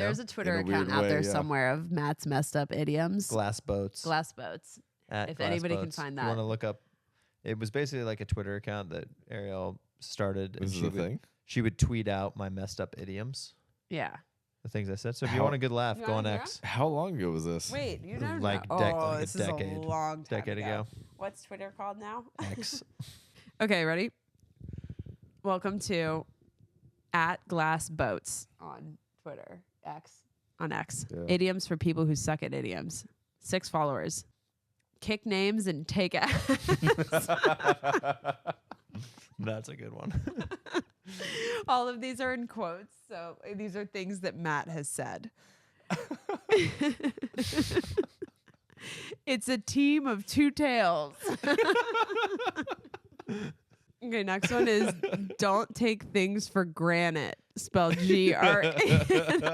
There's a Twitter In a account weird out way, there yeah. somewhere of Matt's messed up idioms. Glass boats. Glass boats. At If Glass anybody can Boats. find You want that. to look up. It was basically like a Twitter account that Ariel started. This is a thing. She would tweet out my messed up idioms, Yeah. the things I said. So if you How- want a good laugh, You go on wanna hear X. How long ago was this? Wait, you don't Like know. like this a is decade. a long time Decade ago. What's Twitter called now? X. Okay, ready? Welcome to @glassboats on Twitter. On X. Yeah. Idioms for people who suck at idioms. 6 followers. Kick names and take ass. That's a good one. All of these are in quotes, so these are things that Matt has said. It's a team of 2 tails. Okay, next one is don't take things for granted. Spelled GRA.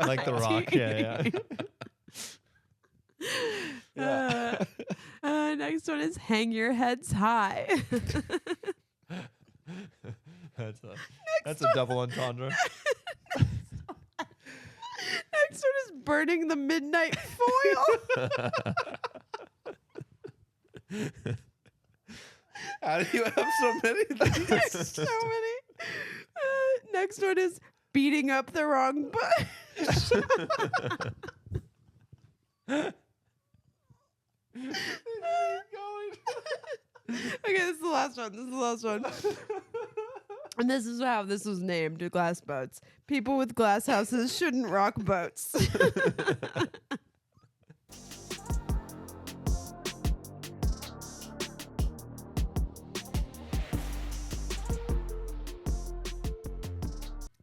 Like The Rock. Yeah. Next one is hang your heads high. That's a double entendre. Next one is burning the midnight foil. How do you have so many things? So many. Next one is beating up the wrong bush. Okay, this is the last one. And this is how this was named, glass boats. People with glass houses shouldn't rock boats.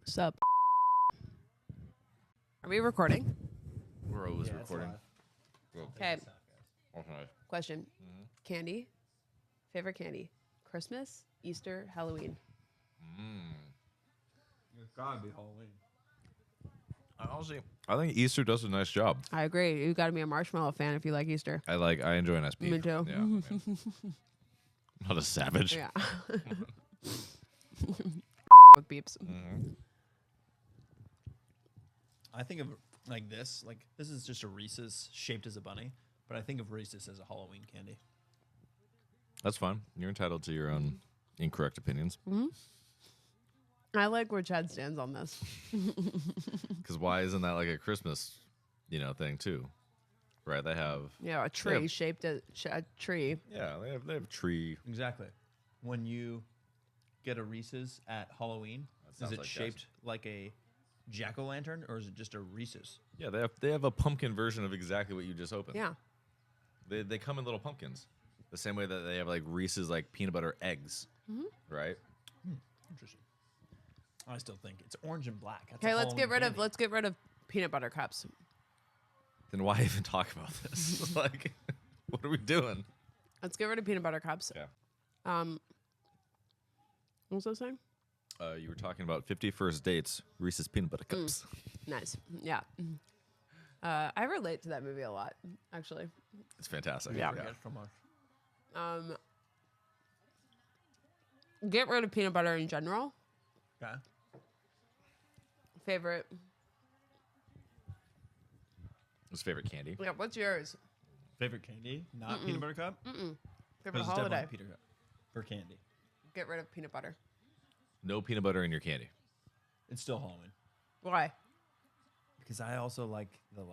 Sup? Are we recording? We're always recording. Okay. Okay. Question. Candy? Favorite candy? Christmas, Easter, Halloween? It's gotta be Halloween. Honestly, I think Easter does a nice job. I agree. You got to be a marshmallow fan if you like Easter. I enjoy an SP. Me too. Yeah, I'm not a savage. Yeah. With beeps. I think of like this. Like this is just a Reese's shaped as a bunny, but I think of Reese's as a Halloween candy. That's fine. You're entitled to your own incorrect opinions. I like where Chad stands on this. Because why isn't that like a Christmas, thing too? Right? They have. Yeah, a tree Yeah. shaped as a tree. Yeah, they have tree. Exactly. When you get a Reese's at Halloween, is sounds it like shaped like a jack-o'-lantern or is it just a Reese's? Yeah, they have a pumpkin version of exactly what you just opened. Yeah. They come in little pumpkins, the same way that they have like Reese's like peanut butter eggs, right? Interesting. I still think it's orange and black. That's a Okay, let's get Halloween rid candy. of peanut butter cups. Then why even talk about this? Like, what are we doing? Let's get rid of peanut butter cups. Yeah. What was I saying? You were talking about 50 First Dates, Reese's peanut butter cups. Nice. Yeah. I relate to that movie a lot, actually. It's fantastic. Yeah. Forget so much. Get rid of peanut butter in general. Okay. Favorite. His favorite candy. Yeah, what's yours? Favorite candy? Not peanut butter cup? But Favorite it's holiday. definitely peanut cup for candy. Get rid of peanut butter. No peanut butter in your candy. It's still Halloween. Why? Because I also like the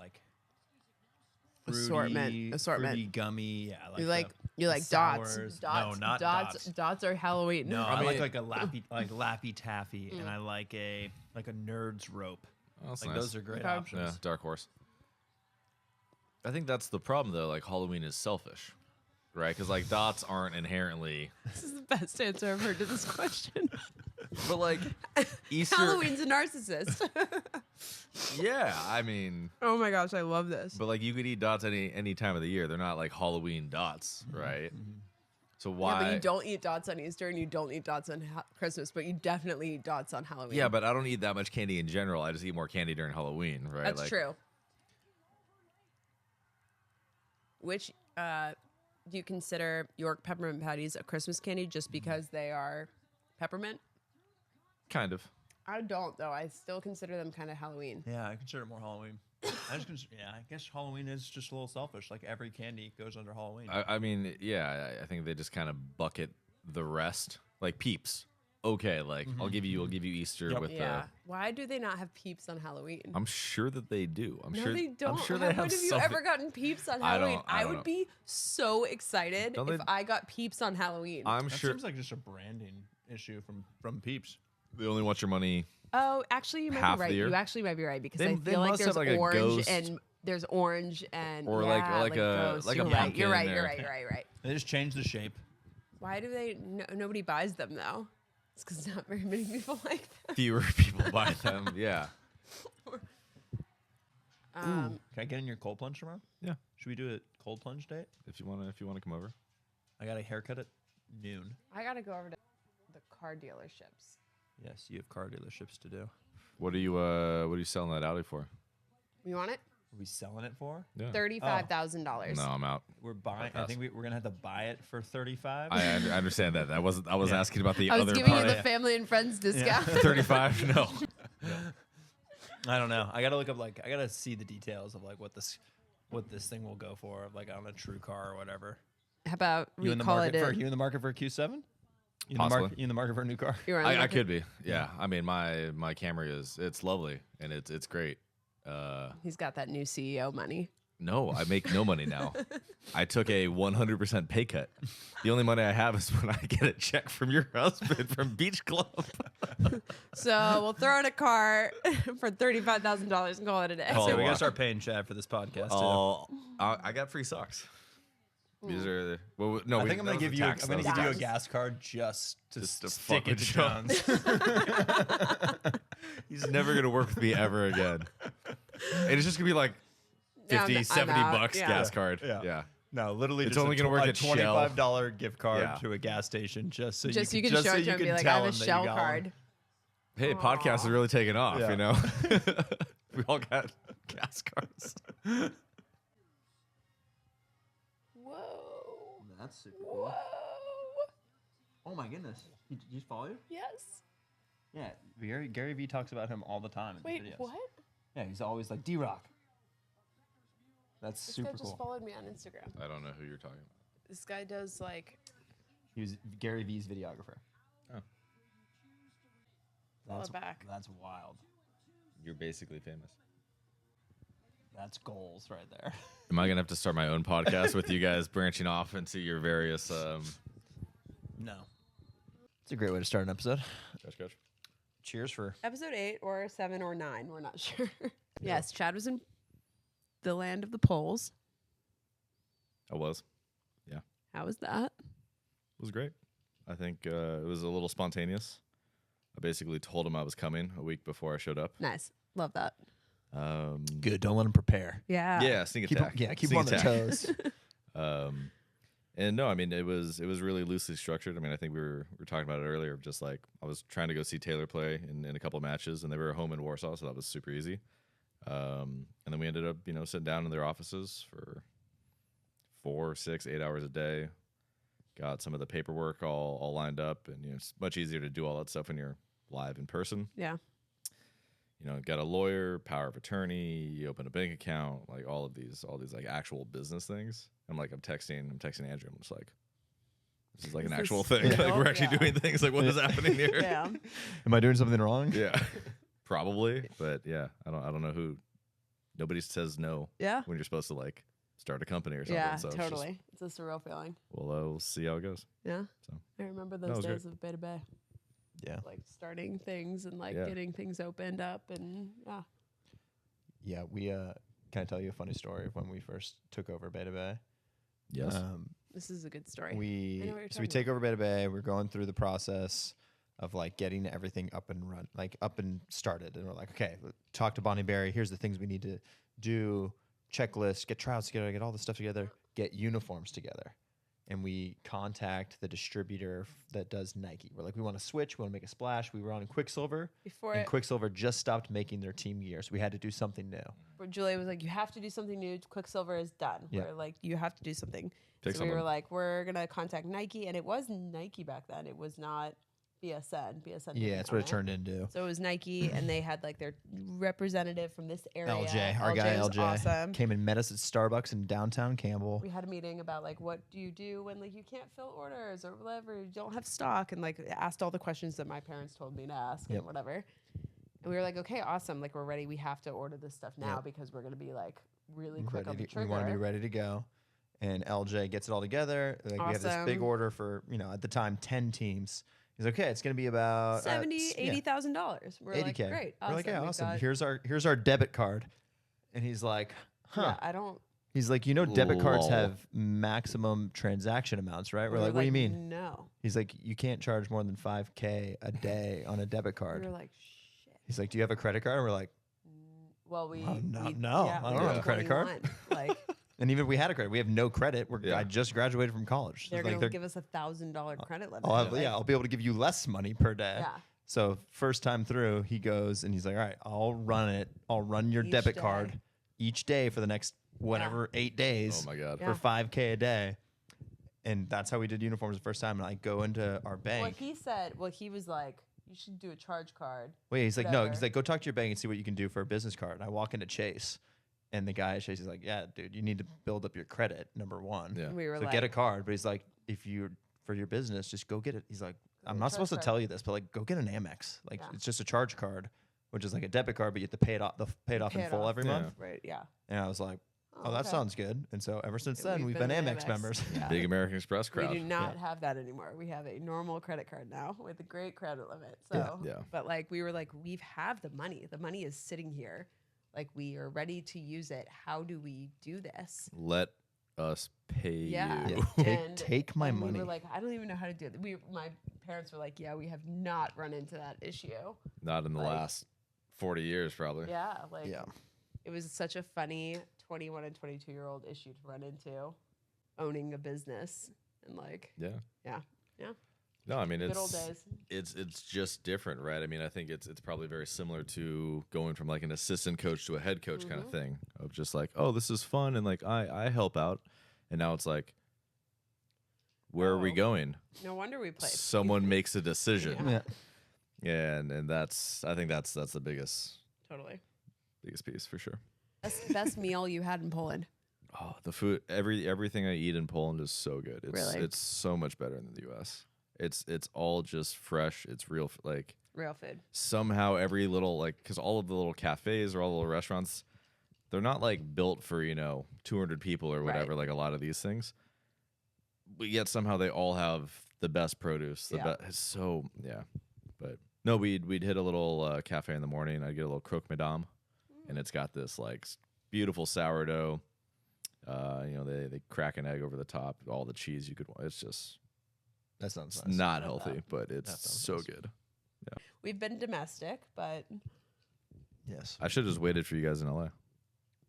Assortment. fruity, gummy. Yeah, You like the dots. sours. Dots. No, not dots. Dots are Halloween. No, I I mean- like a lappy taffy, and I like a nerd's rope. Oh, that's Like nice. those are great Okay. options. Yeah, dark horse. I think that's the problem though. Like Halloween is selfish, right? Because like dots aren't inherently. This is the best answer I've heard to this question. But like Easter. Halloween's a narcissist. Yeah, I mean, Oh my gosh, I love this. but like you could eat dots any time of the year. They're not like Halloween dots, right? So why? Yeah, but you don't eat dots on Easter and you don't eat dots on Christmas, but you definitely eat dots on Halloween. Yeah, but I don't eat that much candy in general. I just eat more candy during Halloween, right? That's like, true. Which do you consider York peppermint patties a Christmas candy just because they are peppermint? Kind of. I don't though. I still consider them kind of Halloween. Yeah, I consider it more Halloween. I guess Halloween is just a little selfish. Like every candy goes under Halloween. I mean, yeah, I think they just kind of bucket the rest, like Peeps. Okay, like I'll give you Easter with Yeah. Why do they not have Peeps on Halloween? I'm sure that they do. I'm No, sure they don't. I'm sure they When have have you something. ever gotten Peeps on I don't- Halloween? I I don't would know. be so excited Don't if they- I got Peeps on Halloween. I'm That sure seems like just a branding issue from Peeps. they only want your money. Oh, actually, you might half be the right. year? You actually might be right because They I feel like must there's have, like, a orange ghost. and there's orange and Or yeah, like a ghosts. like a You're right. pumpkin You're right. or- You're right. You're right. You're right. They just changed the shape. Why do they? Nobody buys them though. It's because not very many people like them. Fewer people buy them. Yeah. Can I get in your cold plunge tomorrow? Yeah. Should we do a cold plunge date? If you wanna come over. I got a haircut at noon. I gotta go over to the car dealerships. Yes, you have car dealerships to do. What are you selling that Audi for? You want it? Are we selling it for? Yeah. $35,000. No, I'm out. We're buying. I pass. think we're gonna have to buy it for 35. I understand that. I was Yeah. asking about the I was other giving part. you the family and friends discount. 35? No. I don't know. I gotta look up I gotta see the details of what this thing will go for, on a true car or whatever. How about You we in the call market it for a? you in the market for a Q7? You Possibly. in the market for a new car? You're on the I market? could be. Yeah. I mean, my Camry it's lovely and it's great. He's got that new CEO money. No, I make no money now. I took a 100% pay cut. The only money I have is when I get a check from your husband from Beach Club. So we'll throw in a car for $35,000 and call it a day. Call So it we a gotta walk. start paying Chad for this podcast too. Oh, I got free socks. These are well, no. I think I'm gonna give you a tax. gas card just to Just to stick fuck it with to John. John's. He's never gonna work with me ever again. And it's just gonna be like 50, I'm 70 out. bucks Yeah. gas card. Yeah. Yeah. No, literally, It's just only gonna work at Shell. $25 gift card Yeah. to a gas station just so Just you you can show it to him and be like, I have a tell 'em that you Shell got one. card. Hey, podcast is really taking off. Yeah. You know, we all got gas cards. Whoa. That's super Whoa. Oh my goodness! Did you follow you? Yes. Yeah, Gary V talks about him all the time in Wait, videos. what? Yeah, he's always like D-Rock. That's This super guy just cool. followed me on Instagram. I don't know who you're talking about. This guy does like He was Gary V's videographer. Oh. Follow back. That's wild. You're basically famous. That's goals right there. Am I gonna have to start my own podcast with you guys branching off into your various? No. It's a great way to start an episode. Coach. Cheers for. episode 8 or 7 or 9. We're not sure. Yes, Chad was in the land of the poles. I was. How was that? It was great. I think it was a little spontaneous. I basically told him I was coming a week before I showed up. Nice. Love that. Good. Don't let him prepare. Yeah. Yeah, sneak Keep attack. keep Sneak on their attack. toes. And no, I mean it was really loosely structured. I mean, I think we were talking about it earlier. Just like I was trying to go see Taylor play in a couple of matches, and they were home in Warsaw, so that was super easy. And then we ended up, sitting down in their offices for 4, 6, 8 hours a day. Got some of the paperwork all lined up, and it's much easier to do all that stuff when you're live in person. Yeah. Got a lawyer, power of attorney, you open a bank account, like all these like actual business things. I'm texting Andrew. I'm just like, this is like an Is actual this thing. real? Like we're actually Yeah. doing things. Like what is happening here? Yeah. Am I doing something wrong? Yeah. Probably, but yeah, I don't know who. Nobody says no Yeah. when you're supposed to like start a company or something. Yeah, so it's just- totally. It's a surreal feeling. we'll see how it goes. Yeah. So. I remember That those was days of Beta Bay. Yeah. Like starting things and like Yeah. getting things opened up and yeah. Yeah. We can I tell you a funny story of when we first took over Beta Bay? Yes. This is a good story. I We know what you're so we talking take over Beta Bay. We're going through the process of like getting everything up and started, and we're like, okay, talk to Bonnie Berry. Here's the things we need to do: checklist, get tryouts together, get all this stuff together, get uniforms together, and we contact the distributor that does Nike. We're like, we want to switch, we want to make a splash. We were on Quicksilver, Before and it, Quicksilver just stopped making their team gear, so we had to do something new. where Julia was like, you have to do something new. Quicksilver is done. Yeah. We're like, you have to do something. Pick So we were someone. like, we're going to contact Nike. And it was Nike back then. It was not BSN. Yeah, that's what it on turned into. So it was Nike, and they had like their representative from this area. LJ, our guy was LJ, awesome. came and met us at Starbucks in downtown Campbell. We had a meeting about like what do you do when like you can't fill orders or whatever, you don't have stock, and like asked all the questions that my parents told me to ask and whatever. And we were like, okay, awesome, like we're ready. We have to order this stuff now because we're gonna be like really quick on the trigger. We want to be ready to go. And LJ gets it all together. Like we have this big order for, at the time 10 teams. He's like, okay, it's going to be about $80,000. We're $80K. like, great. Awesome. We're like, yeah, awesome. Here's our debit card. And he's like, huh. Yeah, I don't. He's like, debit cards have maximum transaction amounts, right? We're like, what do you mean? No. He's like, you can't charge more than $5K a day on a debit card. We were like, shit. He's like, do you have a credit card? And we're like, well, no, I don't have a credit card. Like. And even if we had a credit, we have no credit. I just graduated from college. They're going to give us $1,000 credit limit. I'll be able to give you less money per day. Yeah. So first time through, he goes and he's like, all right, I'll run it. I'll run your debit card each day for the next 8 days. Oh my God. For $5K a day. And that's how we did uniforms the first time. And I go into our bank. He was like, you should do a charge card. Wait, he's like, no, he's like, go talk to your bank and see what you can do for a business card. And I walk into Chase. And the guy at Chase is like, yeah, dude, you need to build up your credit, number one. Yeah. We were so get a card. But he's like, for your business, just go get it. He's like, I'm not supposed to tell you this, but like, go get an Amex. Like, it's just a charge card, which is like a debit card, but you have to pay it off in full every month. Right, yeah. And I was like, oh, that sounds good. And so ever since then, we've been Amex members. Yeah. Big American Express crowd. We do not have that anymore. We have a normal credit card now with a great credit limit. So, but like, we were like, we have the money. The money is sitting here. Like, we are ready to use it. How do we do this? Let us pay you. Yeah. Take my money. We were like, I don't even know how to do it. My parents were like, yeah, we have not run into that issue. Not in the last 40 years, probably. Yeah. It was such a funny 21 and 22-year-old issue to run into, owning a business. And like, yeah. No, I mean, Good old days. it's just different, right? I mean, I think it's probably very similar to going from like an assistant coach to a head coach kind of thing, of just like, oh, this is fun, and like I help out, and now it's like, where are we going? No wonder we played. Someone makes a decision, Yeah. and I think that's the biggest piece for sure. Best meal you had in Poland? Oh, the food, everything I eat in Poland is so good. It's so much better than the U.S. It's all just fresh. It's real food. Somehow every little because all of the little cafes or all the little restaurants, they're not like built for 200 people or whatever, like a lot of these things. But yet somehow they all have the best produce. But no, we'd hit a little cafe in the morning. I'd get a little croque madame, and it's got this like beautiful sourdough. They crack an egg over the top, all the cheese you could want. It's just. That sounds nice. Not healthy, but it's so good. Yeah. We've been domestic, but yes, I should have just waited for you guys in LA.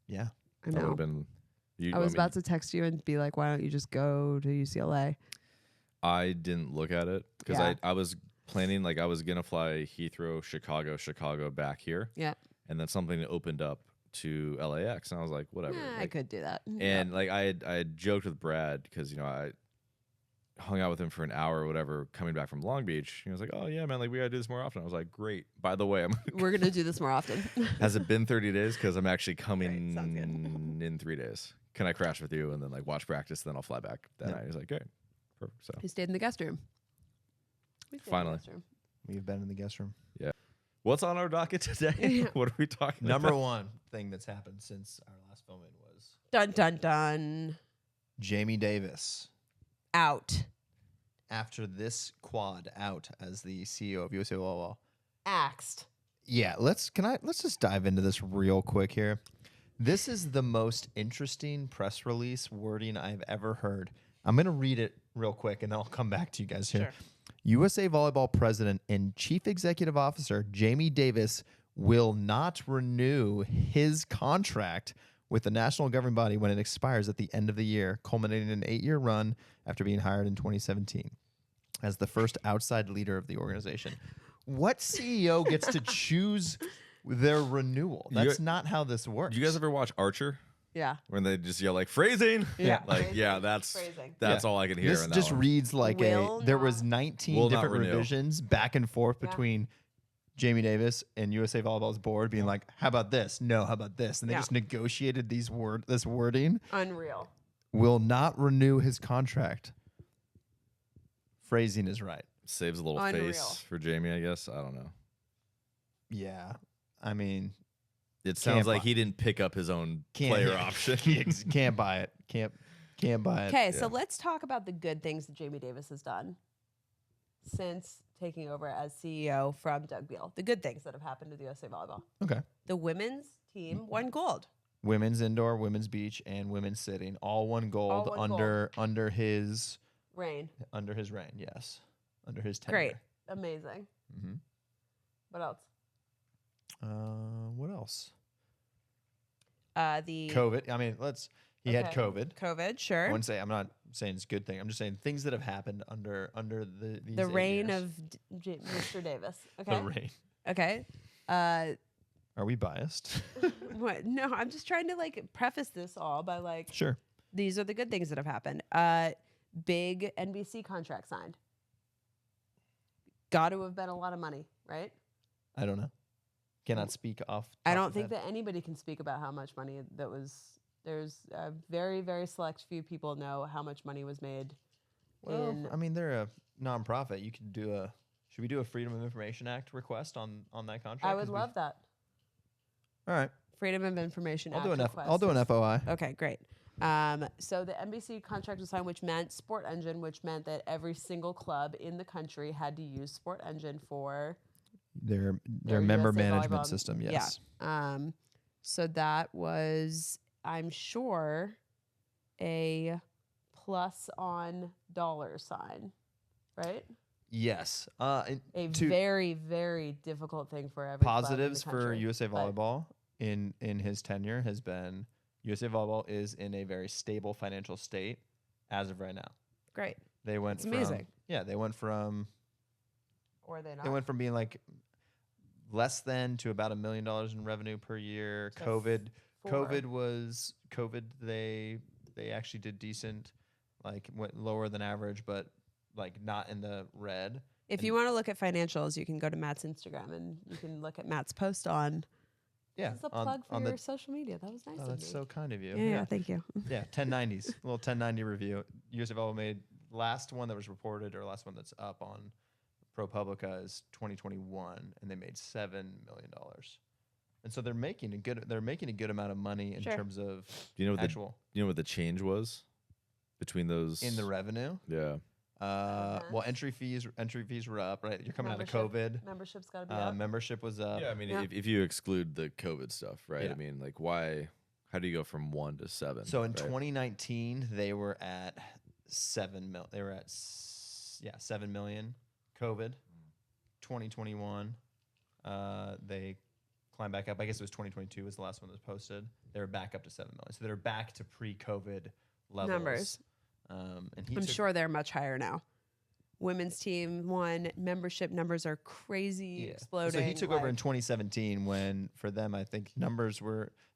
Yeah, I know. That would have been. I was about to text you and be like, "Why don't you just go to UCLA?" I didn't look at it because I was planning I was gonna fly Heathrow, Chicago back here. Yeah, and then something opened up to LAX, and I was like, whatever. I could do that. And I had joked with Brad because I hung out with him for an hour or whatever coming back from Long Beach. He was like, oh yeah, man, like we gotta do this more often. I was like, great, by the way, we're gonna do this more often. Has it been 30 days? Because I'm actually coming in 3 days. Can I crash with you and then watch practice, then I'll fly back that night? He's like, great, perfect. So he stayed in the guest room. Finally, we've been in the guest room. Yeah. What's on our docket today? What are we talking about? Number one thing that's happened since our last filming was dun dun dun. Jamie Davis out. After this quad out as the CEO of USA Volleyball. Axed. Yeah, let's just dive into this real quick here. This is the most interesting press release wording I've ever heard. I'm going to read it real quick and then I'll come back to you guys here. Sure. USA Volleyball President and Chief Executive Officer Jamie Davis will not renew his contract with the national governing body when it expires at the end of the year, culminating in an 8-year run after being hired in 2017 as the first outside leader of the organization. What CEO gets to choose their renewal? That's not how this works. Do you guys ever watch Archer? Yeah. when they just yell like phrasing. Yeah. Like Phrasing. yeah, that's Phrasing. all I can hear. This in that just one. reads like Will there was not- 19 Will not different renew. revisions back and forth Yeah. between Jamie Davis and USA Volleyball's board being like, how about this? No, how about this? And they Yeah. just negotiated this wording. Unreal. Will not renew his contract. Phrasing is right. Saves a little Unreal. face for Jamie, I guess. I don't know. Yeah. I mean, It sounds like buy- he didn't pick up his own can't player option. can't buy it. Can't buy it. Okay, so let's talk about the good things that Jamie Davis has done since taking over as CEO from Doug Beal. The good things that have happened to the USA Volleyball. Okay. The women's team won gold. Women's indoor, women's beach, and women's sitting all won gold All won under his Rain. reign. Yes, under his tenure. Great. Amazing. Mm-hmm. What else? What else? The COVID. I mean, he had Okay. COVID. COVID, I sure. wouldn't say. I'm not saying it's a good thing. I'm just saying things that have happened under these The 8 reign years. of Mr. Davis. Okay. The reign. Okay. Are we biased? What? No, I'm just trying to like preface this all by like Sure. these are the good things that have happened. Big NBC contract signed. Got to have been a lot of money, right? I don't know. Cannot speak off. I top don't of think head. that anybody can speak about how much money that was. There's a very, very select few people know how much money was made. Well, in, I mean, they're a nonprofit. You could do a. Should we do a Freedom of Information Act request on that contract? I would love that. All right. Freedom of Information Act I'll request do an is- FOI. Okay, great. So the NBC contract was signed, which meant Sport Engine, which meant that every single club in the country had to use Sport Engine for Their their member USA management Volleyball- system. yeah. Yes. So that was, I'm sure, a plus on dollar sign, right? Yes. A To- very, very difficult thing for every club in the Positives for country, USA but- Volleyball in his tenure has been USA Volleyball is in a very stable financial state as of right now. Great. They went It's from amazing. they went from Or they not. they went from being like less than to about $1 million in revenue per year. So COVID four. they actually did decent, like went lower than average, but like not in the red. If you want to look at financials, you can go to Matt's Instagram and you can look at Matt's post on. Yeah, This is a on- plug for on your the- social media. That was nice Oh, of that's me. so kind of you. Yeah, thank you. Yeah, 1090s. A little 1090 review. USA Volleyball made last one that was reported or last one that's up on ProPublica is 2021, and they made $7 million. And so they're making a good amount of money in Sure. terms of Do you know what actual you know what the change was between those? in the revenue. Yeah. Well, entry fees were up, right? You're coming out of Membership. COVID. Membership's got to be up. Membership was up. Yeah, I mean, Yeah. if you exclude the COVID stuff, right? Yeah. I mean, like, why? How do you go from 1 to 7? So in right? 2019, they were at 7 mil. They were at 7 million. COVID. 2021, they climbed back up. I guess it was 2022 was the last one that was posted. They were back up to 7 million. So they're back to pre-COVID levels. Numbers. And he I'm took- sure they're much higher now. Women's team won. Membership numbers are crazy, exploding. So he took over in like- 2017 when for them I think numbers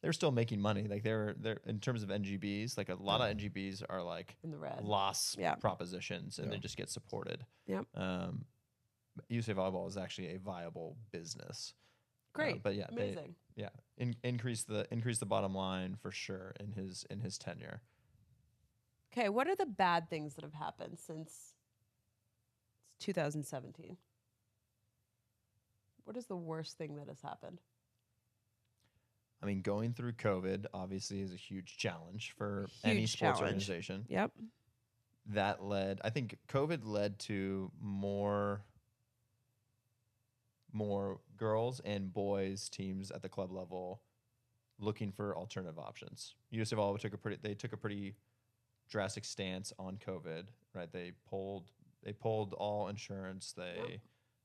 they're still making money. Like they're in terms of NGBs, like a lot of NGBs are like in the red. loss Yeah. propositions and they Yeah. just get supported. Yep. USA Volleyball is actually a viable business. Great. But yeah, Amazing. increase the bottom line for sure in his tenure. Okay, what are the bad things that have happened since 2017? What is the worst thing that has happened? I mean, going through COVID obviously is a huge challenge for any Huge sports challenge. organization. Yep. I think COVID led to more girls and boys teams at the club level looking for alternative options. USA Volleyball took a pretty drastic stance on COVID, right? They pulled all insurance.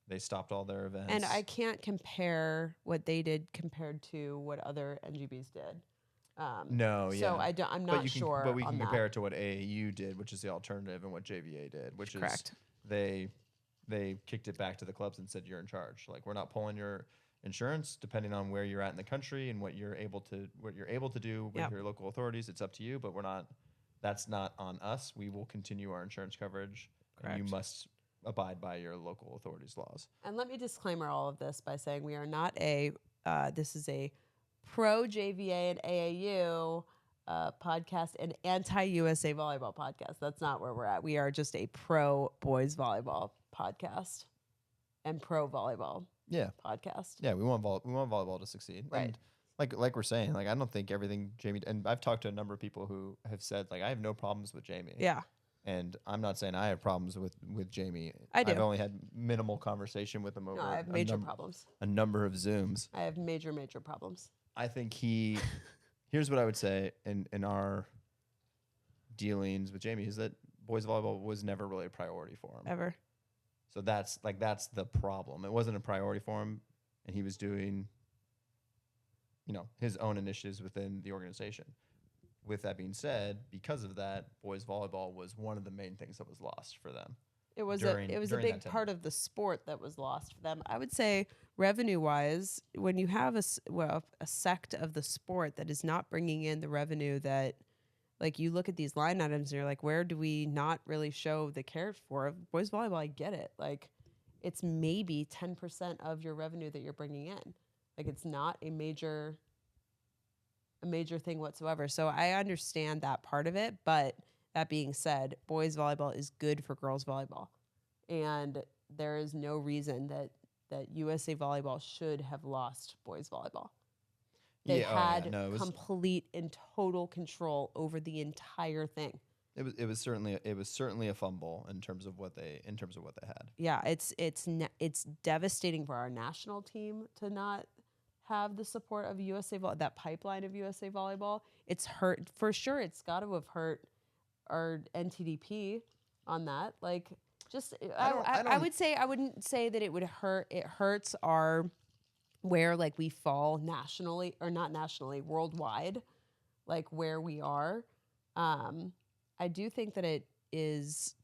They stopped all their events. And I can't compare what they did compared to what other NGBs did. No, So yeah. I'm not sure. But we on can that. compare it to what AAU did, which is the alternative, and what JVA did, which is Correct. they kicked it back to the clubs and said you're in charge. Like we're not pulling your insurance, depending on where you're at in the country and what you're able to do with your local authorities. It's up to you, but that's not on us. We will continue our insurance coverage. Correct. And you must abide by your local authorities' laws. And let me disclaimer all of this by saying we are not this is a pro JVA and AAU podcast and anti USA Volleyball podcast. That's not where we're at. We are just a pro boys volleyball podcast and pro volleyball podcast. Yeah, we want volleyball to succeed. Right. And like we're saying, like I don't think everything Jamie, and I've talked to a number of people who have said like I have no problems with Jamie. Yeah. And I'm not saying I have problems with Jamie. I do. I've only had minimal conversation with him over I have major problems. A number of Zooms. I have major problems. I think here's what I would say in our dealings with Jamie is that boys volleyball was never really a priority for him. Ever. So that's the problem. It wasn't a priority for him, and he was doing, his own initiatives within the organization. With that being said, because of that, boys volleyball was one of the main things that was lost for them. It was a big part of the sport that was lost for them. I would say revenue-wise, when you have a sect of the sport that is not bringing in the revenue that, like, you look at these line items and you're like, where do we not really show the care for? Boys volleyball, I get it. Like, it's maybe 10% of your revenue that you're bringing in. Like, it's not a major thing whatsoever. So I understand that part of it, but that being said, boys volleyball is good for girls volleyball. And there is no reason that USA Volleyball should have lost boys volleyball. They had complete and total control over the entire thing. It was certainly a fumble in terms of what they had. Yeah, it's devastating for our national team to not have the support of that pipeline of USA Volleyball. It's hurt for sure. It's got to have hurt our NTDP on that. Like, just I would say I wouldn't say that it would hurt. It hurts our where like we fall nationally or not nationally, worldwide, like where we are. I do think that it's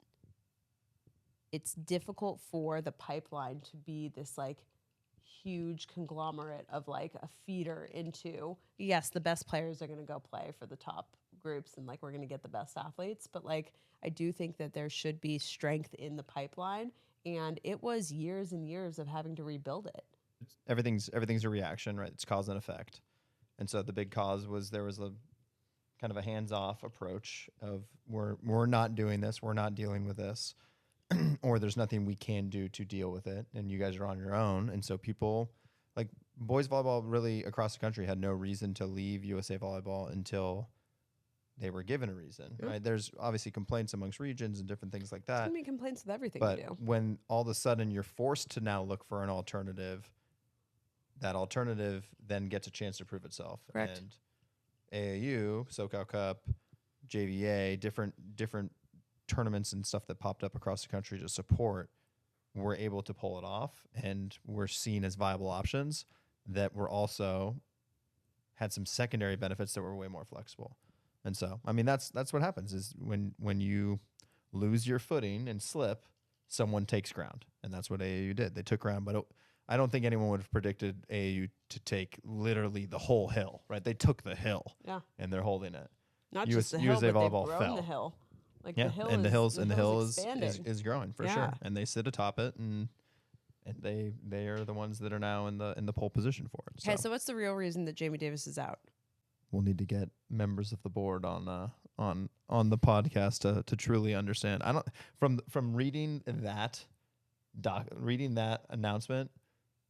difficult for the pipeline to be this like huge conglomerate of like a feeder into, yes, the best players are going to go play for the top groups and like we're going to get the best athletes, but like I do think that there should be strength in the pipeline, and it was years and years of having to rebuild it. Everything's a reaction, right? It's cause and effect. And so the big cause was there was a kind of a hands-off approach of we're not doing this, we're not dealing with this. Or there's nothing we can do to deal with it, and you guys are on your own. And so people, like boys volleyball really across the country had no reason to leave USA Volleyball until they were given a reason, right? There's obviously complaints amongst regions and different things like that. There's going to be complaints with everything but we do. When all of a sudden you're forced to now look for an alternative, that alternative then gets a chance to prove itself. Correct. And AAU, SoCal Cup, JVA, different tournaments and stuff that popped up across the country to support, we're able to pull it off, and we're seen as viable options that were also had some secondary benefits that were way more flexible. And so, I mean, that's what happens is when you lose your footing and slip, someone takes ground, and that's what AAU did. They took ground, but I don't think anyone would have predicted AAU to take literally the whole hill, right? They took the hill, and they're holding it. Not just the hill, USA but Volleyball they've grown the hill. Like the hill expanding. is growing for sure, and they sit atop it, and they are the ones that are now in the pole position for it. Okay, so what's the real reason that Jamie Davis is out? We'll need to get members of the board on the podcast to truly understand. I don't from reading that announcement,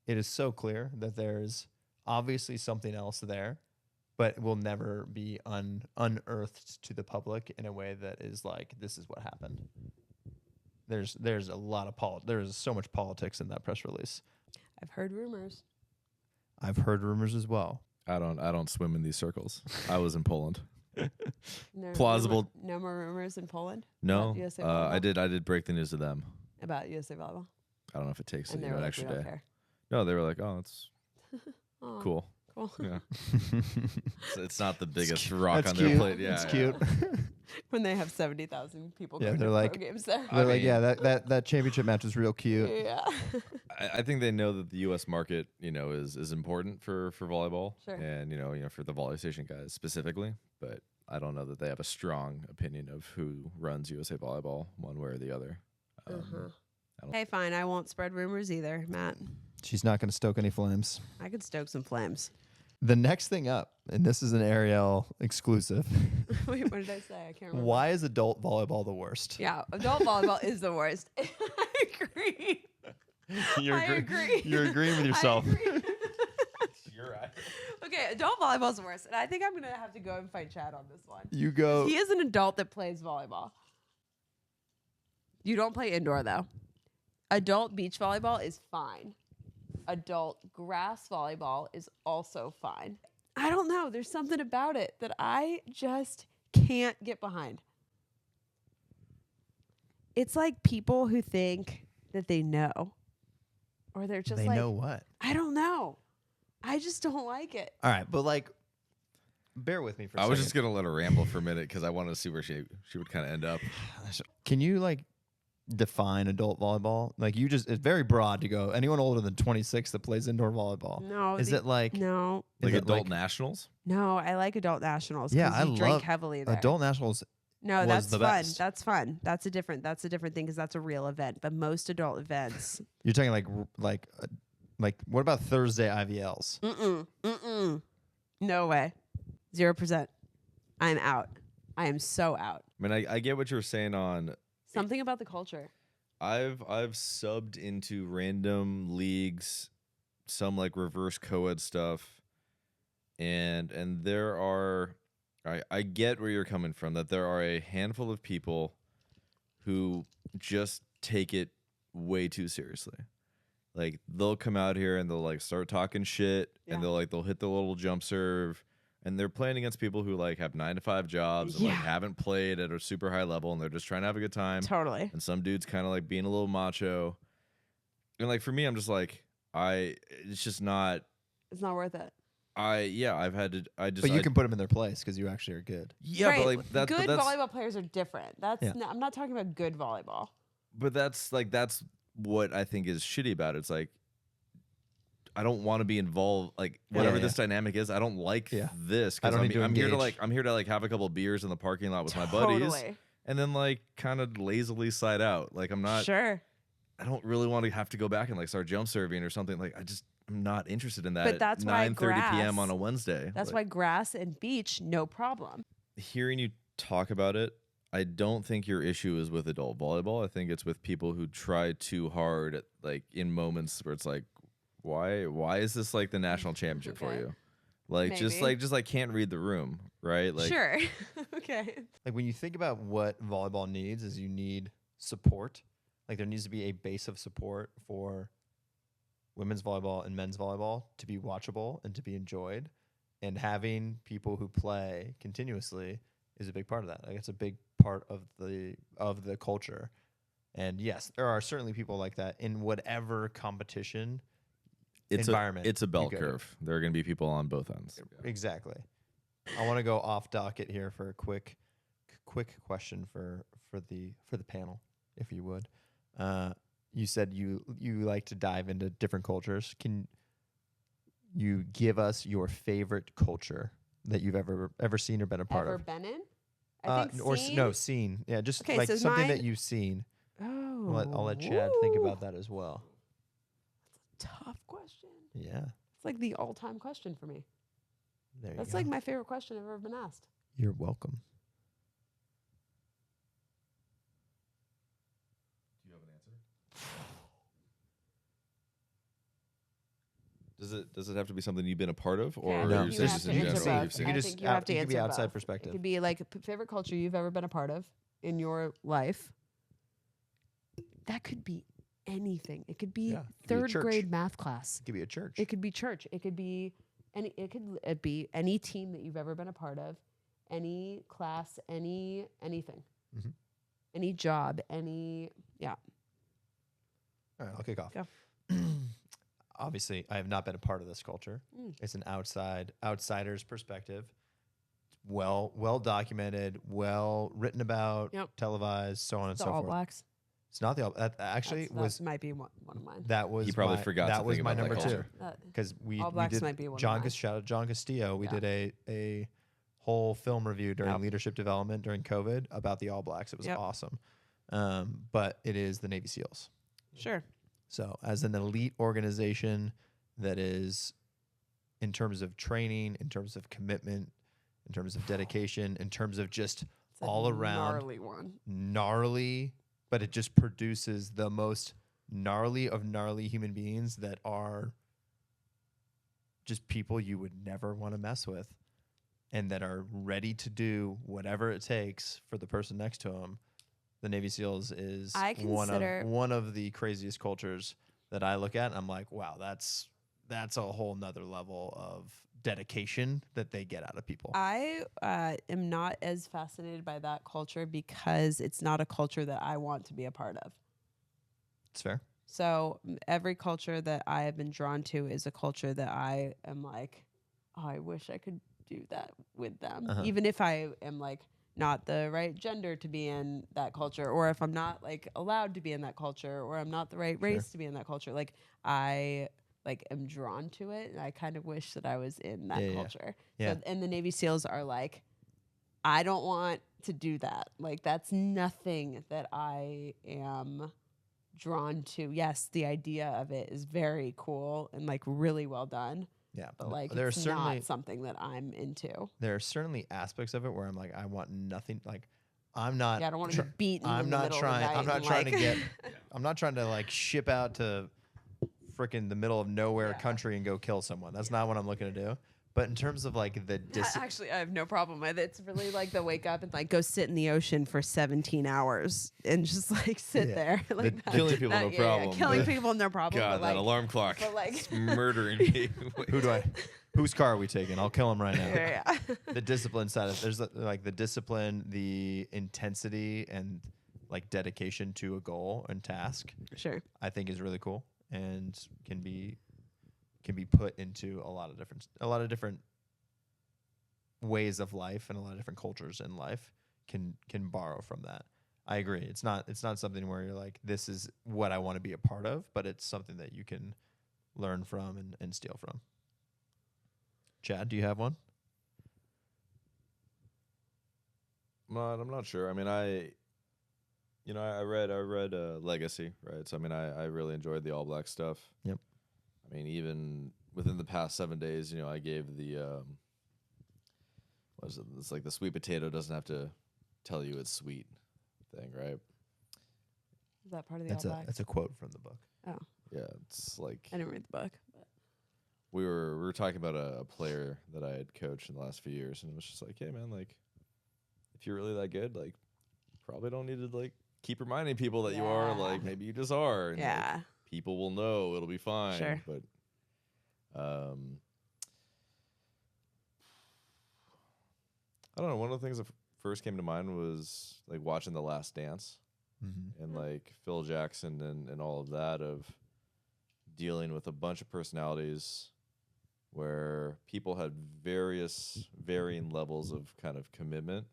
it is so clear that there's obviously something else there, but will never be unearthed to the public in a way that is like, this is what happened. There's a lot of there's so much politics in that press release. I've heard rumors. I've heard rumors as well. I don't swim in these circles. I was in Poland. Plausible. No more rumors in Poland? No. I did break the news to them. About USA Volleyball? I don't know if it takes an extra like, day. No, they were like, oh, it's cool. circle. Yeah. It's not the biggest cu- rock that's on their cute. plate. Yeah, It's yeah. cute. When they have 70,000 people Yeah, going they're to like- pro games there. They're like, mean- yeah, that championship match was real cute. Yeah. I think they know that the U.S. market, is important for volleyball, Sure. and for the volley station guys specifically. But I don't know that they have a strong opinion of who runs USA Volleyball one way or the other. Hey, fine. I won't spread rumors either, Matt. She's not going to stoke any flames. I could stoke some flames. The next thing up, and this is an Ariel exclusive. Wait, what did I say? I can't remember. Why is adult volleyball the worst? Yeah, adult volleyball is the worst. I agree. I agree. You're agreeing with yourself. I agree. You're right. Okay, adult volleyball's the worst. And I think I'm going to have to go and fight Chad on this one. You go. He is an adult that plays volleyball. You don't play indoor, though. Adult beach volleyball is fine. Adult grass volleyball is also fine. I don't know. There's something about it that I just can't get behind. It's like people who think that they know. Or they're just They like, know what? I don't know. I just don't like it. All right, but like, bear with me for a I second. was just gonna let her ramble for a minute because I wanted to see where she would kind of end up. Can you like define adult volleyball? Like it's very broad to go anyone older than 26 that plays indoor volleyball. No. Is it like No. is Like it adult like- nationals. No, I like adult nationals. Yeah, 'cause I you drink love heavily there. adult nationals? No, was that's the fun. best. That's fun. That's a different thing because that's a real event. But most adult events, You're talking like what about Thursday IVLs? no way, 0%. I'm out. I am so out. I mean, I get what you were saying on. Something about the culture. I've subbed into random leagues, some like reverse co-ed stuff, and there are. I get where you're coming from. That there are a handful of people who just take it way too seriously. Like they'll come out here and they'll like start talking shit, and Yeah. they'll hit the little jump serve, and they're playing against people who like have 9-to-5 jobs and like Yeah. haven't played at a super high level, and they're just trying to have a good time. Totally. And some dude's kind of like being a little macho, and like for me, I'm just like it's just not. It's not worth it. I've had to. But you can put them in their place because you actually are good. Yeah, Right. but like that's good but that's volleyball players are different. That's Yeah. I'm not talking about good volleyball. but that's what I think is shitty about it. It's like I don't want to be involved. Like whatever Yeah, this dynamic is, I don't like Yeah. this. I 'Cause don't need to I'm here to engage. I'm here to like have a couple of beers in the parking lot with my buddies, Totally. and then like kind of lazily slide out. Like I'm not. Sure. I don't really want to have to go back and like start jump serving or something. Like I'm not interested in that. But at that's why 9:30 p.m. grass- on a Wednesday. That's Like, why grass and beach, no problem. hearing you talk about it, I don't think your issue is with adult volleyball. I think it's with people who try too hard at, like in moments where it's like, why is this like the national championship for Okay. you? Like Maybe. just can't read the room, right? Like Sure. Okay. Like when you think about what volleyball needs is you need support. Like there needs to be a base of support for women's volleyball and men's volleyball to be watchable and to be enjoyed. And having people who play continuously is a big part of that. Like it's a big part of the culture. And yes, there are certainly people like that in whatever competition environment. It's a bell you go to. curve. There are going to be people on both ends. Exactly. I want to go off docket here for a quick question for the panel, if you would. You said you like to dive into different cultures. Can you give us your favorite culture that you've ever seen or been a part Ever of? been in? I think seen? Seen. Yeah, just Okay, like so something mine- that you've seen. Oh. I'll let Chad think woo. about that as well. Tough question. Yeah, It's like the all-time question for me. there you That's go. like my favorite question I've ever been asked. You're welcome. Do you have an answer? Does it have to be something you've been a part of, or Yeah, No, you're you saying have just to in answer general? both. You've seen? I You think just you have to it could be answer outside both. perspective. It could be like favorite culture you've ever been a part of in your life. That could be anything. It could be Yeah, it could be a third church. grade math class. It could be a church. It could be church. It could be any. It could be any team that you've ever been a part of, any class, anything, Mhm. any job, any. Yeah. All right, I'll kick off. Go. obviously I have not been a part of this culture. It's an outsider's perspective. Well documented, well written about, televised, so on and The so All forth. Blacks. It's not the All. That actually That might be one of mine. that was He probably my, forgot that to was think my about that number 2 culture. because we All Blacks did might be one of John mine. shout out John Castillo. We Yeah. did a whole film review during Yep. leadership development during COVID about the All Blacks. It was Yep. awesome. But it is the Navy SEALs. Sure. So as an elite organization that is, in terms of training, in terms of commitment, in terms of dedication, in terms of just It's a all around gnarly one. gnarly, but it just produces the most gnarly of gnarly human beings that are just people you would never want to mess with and that are ready to do whatever it takes for the person next to them. The Navy SEALs is I consider- one of the craziest cultures that I look at, and I'm like, wow, that's a whole nother level of dedication that they get out of people. I am not as fascinated by that culture because it's not a culture that I want to be a part of. It's fair. So every culture that I have been drawn to is a culture that I am like, oh, I wish I could do that with them. Uh-huh. Even if I am like not the right gender to be in that culture, or if I'm not like allowed to be in that culture, or I'm not the right race to be in that culture. Like I am drawn to it, and I kind of wish that I was in that culture. Yeah. So, and the Navy SEAls are like, I don't want to do that. Like that's nothing that I am drawn to. Yes, the idea of it is very cool and like really well done. Yeah, But like there are it's certainly not something that I'm into. there are certainly aspects of it where I'm like, I want nothing. Like, I'm not. Yeah, I don't want to be beaten. I'm in the not middle trying. Of the night I'm not and, trying to like- get. I'm not trying to like ship out to frickin' the middle of nowhere country and go kill someone. That's not what I'm looking to do. But in terms of like the Actually, I have no problem with it. It's really like the wake up and like go sit in the ocean for 17 hours and just like sit there. Like that. Killing people, no problem. Killing But people, no problem. God, but like, that alarm clock. but like- It's murdering me. whose car are we taking? I'll kill him right now. yeah. The discipline side of there's like the discipline, the intensity, and like dedication to a goal and task. Sure. I think is really cool and can be put into a lot of different ways of life, and a lot of different cultures in life can borrow from that. I agree. It's not something where you're like, this is what I want to be a part of, but it's something that you can learn from and steal from. Chad, do you have one? I'm not sure. I mean, I read Legacy, right? So I mean, I really enjoyed the All Black stuff. Yep. I mean, even within the past 7 days, I gave the what is it? It's like the sweet potato doesn't have to tell you it's sweet thing, right? Is that part of the All Blacks? That's a quote from the book. Oh, Yeah, it's like I didn't read the book. But. we were talking about a player that I had coached in the last few years, and it was just like, hey man, like if you're really that good, like probably don't need to like keep reminding people that you are. Like maybe you just are. And, like, people will know. It'll be fine. Sure. But I don't know. One of the things that first came to mind was like watching The Last Dance and like Phil Jackson and all of that, of dealing with a bunch of personalities where people had varying levels of kind of commitment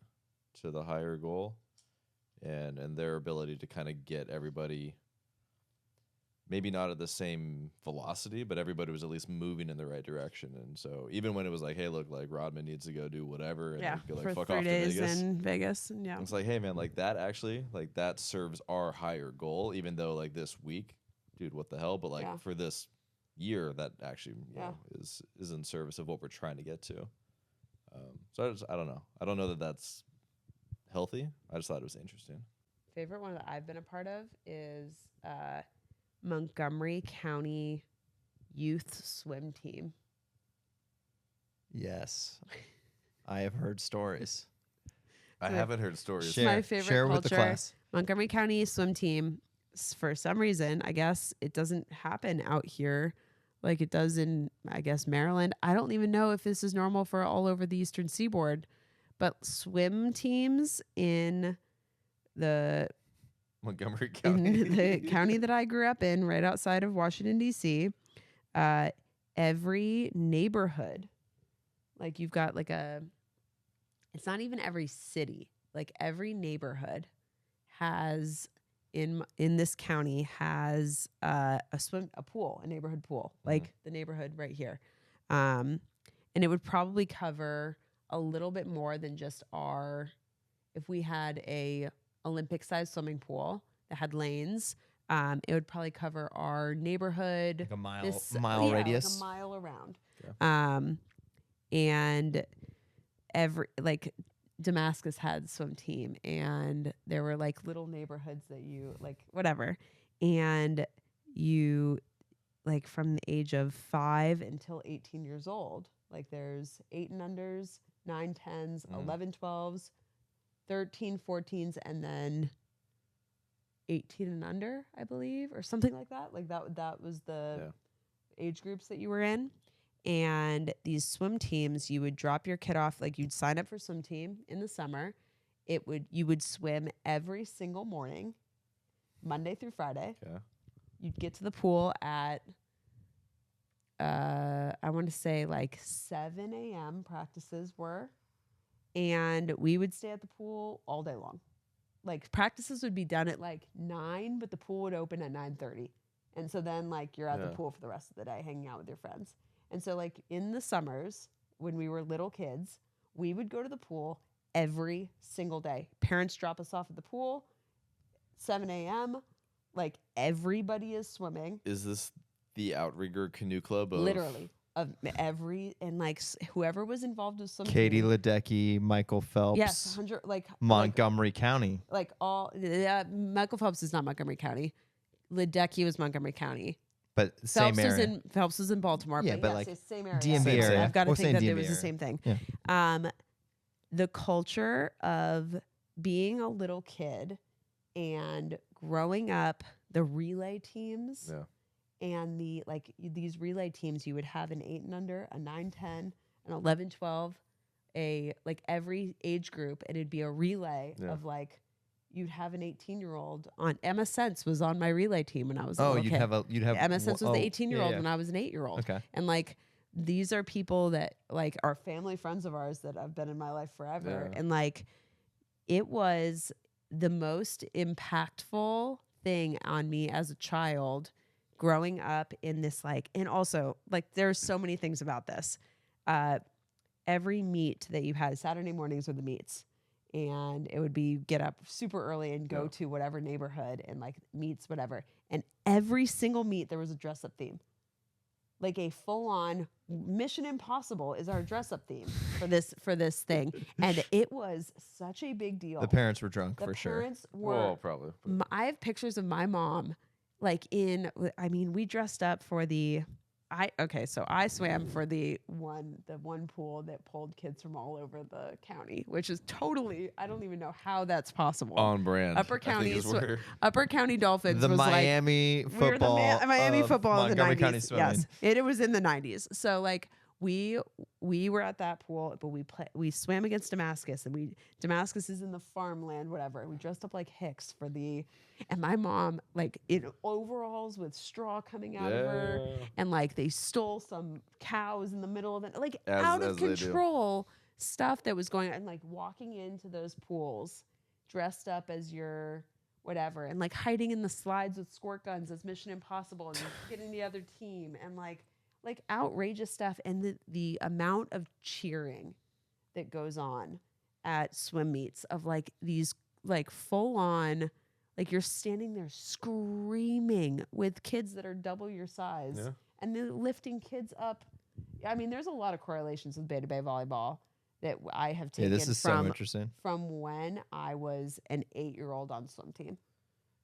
to the higher goal, and their ability to kind of get everybody maybe not at the same velocity, but everybody was at least moving in the right direction. And so even when it was like, hey, look, like Rodman needs to go do whatever and Yeah, go like for fuck 3 off to days Vegas. in Vegas. And yeah. It's like, hey man, like that actually, like that serves our higher goal, even though like this week, dude, what the hell? But like for this year, that actually you know, is in service of what we're trying to get to. So I don't know. I don't know that that's healthy. I just thought it was interesting. Favorite one that I've been a part of is Montgomery County youth swim team. Yes. I have heard stories. I haven't heard stories. My favorite share with the culture. class. Montgomery County swim team, for some reason, I guess it doesn't happen out here like it does in, I guess, Maryland. I don't even know if this is normal for all over the Eastern Seaboard, but swim teams in the Montgomery County. in the county that I grew up in, right outside of Washington, D.C., every neighborhood, like you've got like it's not even every city, like every neighborhood has in this county has a pool, a neighborhood pool, like the neighborhood right here. And it would probably cover a little bit more than just if we had a Olympic sized swimming pool that had lanes, it would probably cover our neighborhood. Like a mile radius. Like a mile around. Okay. And Damascus had swim team, and there were like little neighborhoods that you like whatever, and you like from the age of 5 until 18 years old, like there's 8 and unders, 9 10s, 11 12s, 13 14s, and then 18 and under, I believe, or something like that. Like that was the age groups that you were in. And these swim teams, you would drop your kid off, like you'd sign up for swim team in the summer. You would swim every single morning, Monday through Friday. Yeah. You'd get to the pool at I want to say like 7 a.m. practices were, and we would stay at the pool all day long. Like practices would be done at like 9, but the pool would open at 9:30. And so then like you're at the pool for the rest of the day hanging out with your friends. And so like in the summers when we were little kids, we would go to the pool every single day. Parents drop us off at the pool, 7 a.m. Like everybody is swimming. Is this the outrigger canoe club? Literally. Of every, and like whoever was involved with some Katie team. Ledecky, Michael Phelps. Yes, 100, like Montgomery County. Like all, Michael Phelps is not Montgomery County. Ledecky was Montgomery County. But same area. Phelps was in Baltimore. Yeah, but yes, like it's same area. DMV Same area. I've got to We'll think say that it DMV was the area. same thing. Yeah. The culture of being a little kid and growing up, the relay teams. Yeah. And these relay teams, you would have an 8 and under, a 9 10, an 11 12, like every age group, and it'd be a relay of like you'd have an 18-year-old on. Emma Sense was on my relay team when I was a little kid. you'd have Emma Sense was the 18-year-old when I was an 8-year-old. Okay. And like these are people that like are family friends of ours that have been in my life forever. Yeah. And like it was the most impactful thing on me as a child growing up in this like, and also like there's so many things about this. Every meet that you had, Saturday mornings were the meets, and it would be get up super early and go to whatever neighborhood and like meets, whatever. And every single meet there was a dress up theme, like a full on Mission Impossible is our dress up theme for this thing. And it was such a big deal. The parents were drunk The for sure. parents were, Well, probably. I have pictures of my mom like we dressed up for so I swam for the one pool that pulled kids from all over the county, which is totally, I don't even know how that's possible. On brand. Upper I think County, is where- Upper County Dolphins The was Miami like, we were the football. Miami of football of the Montgomery 90s. County swimming. Yes, it was in the 90s. So like we were at that pool, but we swam against Damascus, and Damascus is in the farmland, whatever. We dressed up like Hicks and my mom like in overalls with straw coming out of her, and like they stole some cows in the middle of it, like out of control stuff that was going on, and like walking into those pools dressed up as your whatever, and like hiding in the slides with squirt guns as Mission Impossible, and getting the other team, and like outrageous stuff. And the amount of cheering that goes on at swim meets of like these like full on, like you're standing there screaming with kids that are double your size, and then lifting kids up. I mean, there's a lot of correlations with Beta Bay volleyball that I have taken this is so interesting. From when I was an 8-year-old on swim team,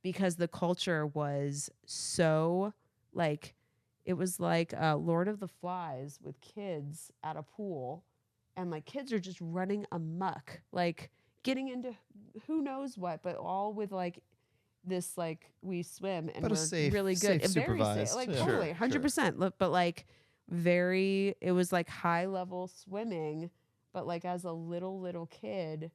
because the culture was so like, it was like Lord of the Flies with kids at a pool, and like kids are just running amok, like getting into who knows what, but all with like this, like we swim and but we're really good, safe, very supervised. safe, like Yeah. totally 100%. But like it was like high level swimming, but like as a little kid.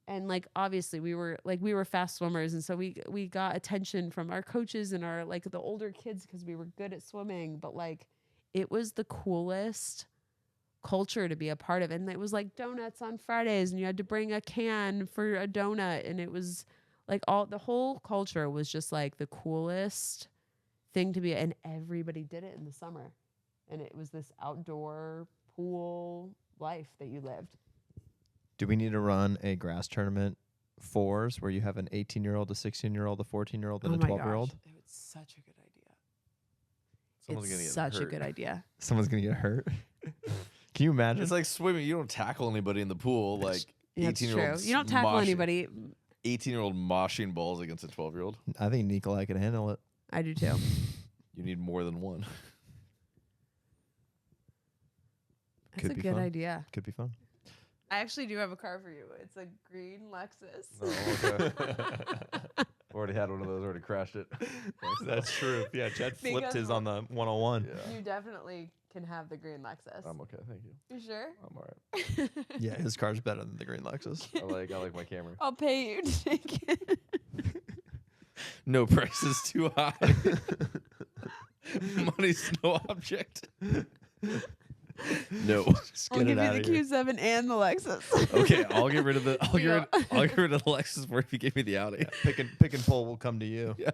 And like obviously we were fast swimmers, and so we got attention from our coaches and our like the older kids because we were good at swimming. But like it was the coolest culture to be a part of. And it was like donuts on Fridays, and you had to bring a can for a donut. And it was like the whole culture was just like the coolest thing to be. And everybody did it in the summer. And it was this outdoor pool life that you lived. Do we need to run a grass tournament fours where you have an 18-year-old, a 16-year-old, a 14-year-old, and a 12-year-old? It was such a good idea. Someone's gonna get Such a hurt. good idea. Someone's going to get hurt. Can you imagine? It's like swimming. You don't tackle anybody in the pool. Like That's 18-year-old. true. You don't tackle anybody. 18-year-old moshing balls against a 12-year-old. I think Nikolai can handle it. I do too. You need more than one. That's Could a be good fun. idea. Could be fun. I actually do have a car for you. It's a green Lexus. Okay. Already had one of those. Already crashed it. That's true. Yeah, Chad flipped Because his on the 101. Yeah. You definitely can have the green Lexus. I'm okay. Thank you. You sure? I'm all right. Yeah, his car's better than the green Lexus. I like my Camry. I'll pay you to take it. No price is too high. Money's no object. No. Just I'll get give it you out the of here. Q7 and the Lexus. Okay, I'll get rid of the Yeah. I'll get rid of the Lexus for if you give me the Audi. Pick and pull will come to you. Yeah.